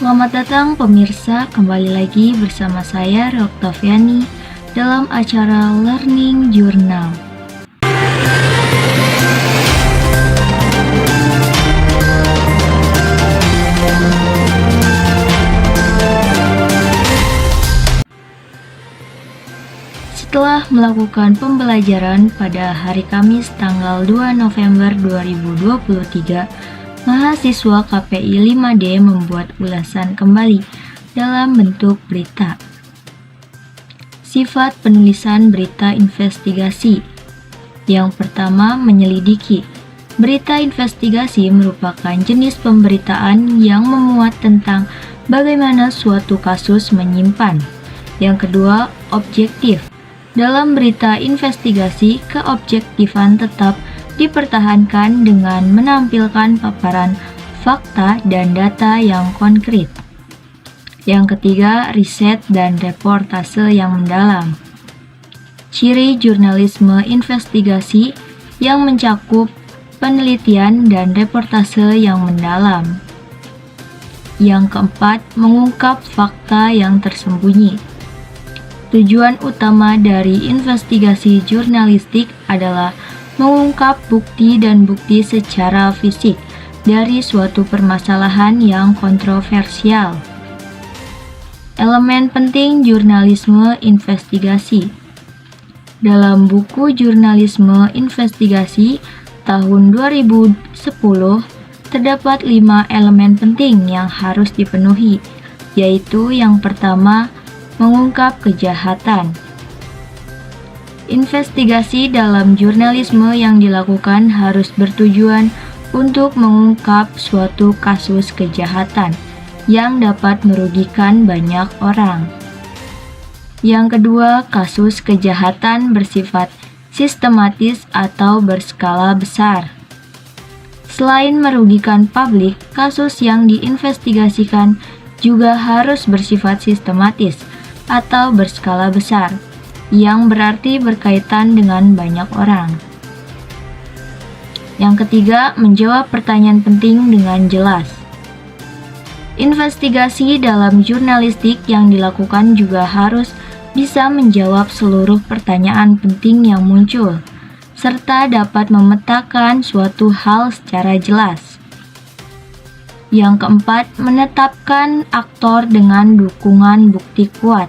Selamat datang pemirsa, kembali lagi bersama saya Oktaviani dalam acara Learning Journal. Setelah melakukan pembelajaran pada hari Kamis tanggal 2 November 2023, mahasiswa KPI 5D membuat ulasan kembali dalam bentuk berita. Sifat penulisan berita investigasi. Yang pertama, menyelidiki. Berita investigasi merupakan jenis pemberitaan yang memuat tentang bagaimana suatu kasus menyimpan. Yang kedua, objektif. Dalam berita investigasi, keobjektifan tetap dipertahankan dengan menampilkan paparan fakta dan data yang konkret. Yang ketiga, riset dan reportase yang mendalam. Ciri jurnalisme investigasi yang mencakup penelitian dan reportase yang mendalam. Yang keempat, mengungkap fakta yang tersembunyi. Tujuan utama dari investigasi jurnalistik adalah mengungkap bukti dan bukti secara fisik dari suatu permasalahan yang kontroversial. Elemen penting jurnalisme investigasi. Dalam buku Jurnalisme Investigasi tahun 2010, terdapat 5 elemen penting yang harus dipenuhi, yaitu yang pertama, mengungkap kejahatan. Investigasi dalam jurnalisme yang dilakukan harus bertujuan untuk mengungkap suatu kasus kejahatan yang dapat merugikan banyak orang. Yang kedua, kasus kejahatan bersifat sistematis atau berskala besar. Selain merugikan publik, kasus yang diinvestigasikan juga harus bersifat sistematis atau berskala besar, yang berarti berkaitan dengan banyak orang. Yang ketiga, menjawab pertanyaan penting dengan jelas. Investigasi dalam jurnalistik yang dilakukan juga harus bisa menjawab seluruh pertanyaan penting yang muncul, serta dapat memetakan suatu hal secara jelas. Yang keempat, menetapkan aktor dengan dukungan bukti kuat.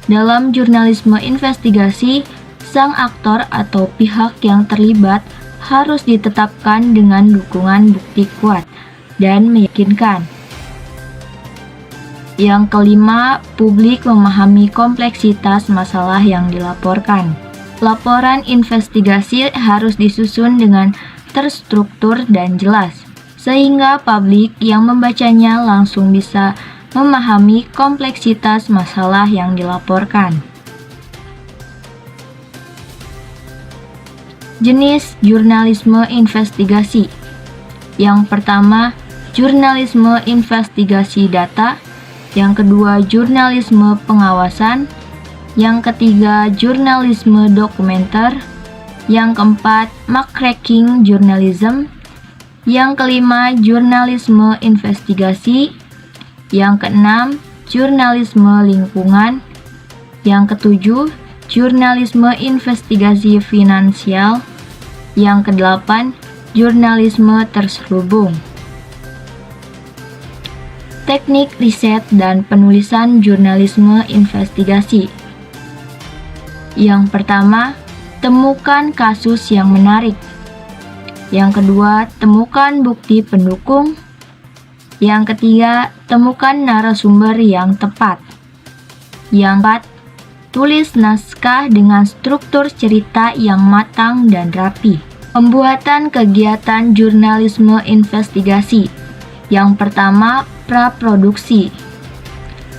Dalam jurnalisme investigasi, sang aktor atau pihak yang terlibat harus ditetapkan dengan dukungan bukti kuat dan meyakinkan. Yang kelima, publik memahami kompleksitas masalah yang dilaporkan. Laporan investigasi harus disusun dengan terstruktur dan jelas, sehingga publik yang membacanya langsung bisa memahami kompleksitas masalah yang dilaporkan. Jenis jurnalisme investigasi. Yang pertama, jurnalisme investigasi data. Yang kedua, jurnalisme pengawasan. Yang ketiga, jurnalisme dokumenter. Yang keempat, muckraking journalism. Yang kelima, jurnalisme investigasi. Yang keenam, jurnalisme lingkungan. Yang ketujuh, jurnalisme investigasi finansial. Yang kedelapan, jurnalisme terselubung. Teknik riset dan penulisan jurnalisme investigasi. Yang pertama, temukan kasus yang menarik. Yang kedua, temukan bukti pendukung. Yang ketiga, temukan narasumber yang tepat. Yang keempat, tulis naskah dengan struktur cerita yang matang dan rapi. Pembuatan kegiatan jurnalisme investigasi. Yang pertama, praproduksi.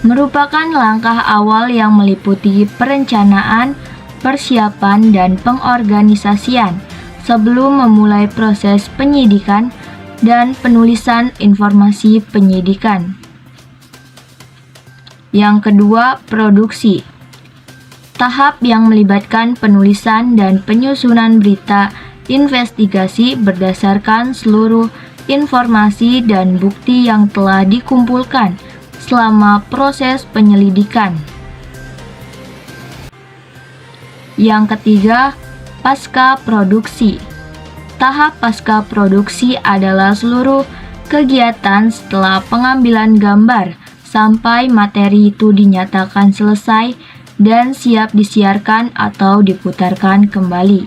Merupakan langkah awal yang meliputi perencanaan, persiapan, dan pengorganisasian sebelum memulai proses penyidikan dan penulisan informasi penyidikan. Yang kedua, produksi. Tahap yang melibatkan penulisan dan penyusunan berita investigasi berdasarkan seluruh informasi dan bukti yang telah dikumpulkan selama proses penyelidikan. Yang ketiga, pasca produksi. Tahap pasca produksi adalah seluruh kegiatan setelah pengambilan gambar sampai materi itu dinyatakan selesai dan siap disiarkan atau diputarkan kembali.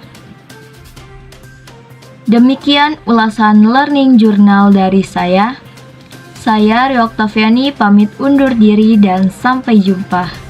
Demikian ulasan Learning Journal dari saya. Saya Rio Oktaviani pamit undur diri dan sampai jumpa.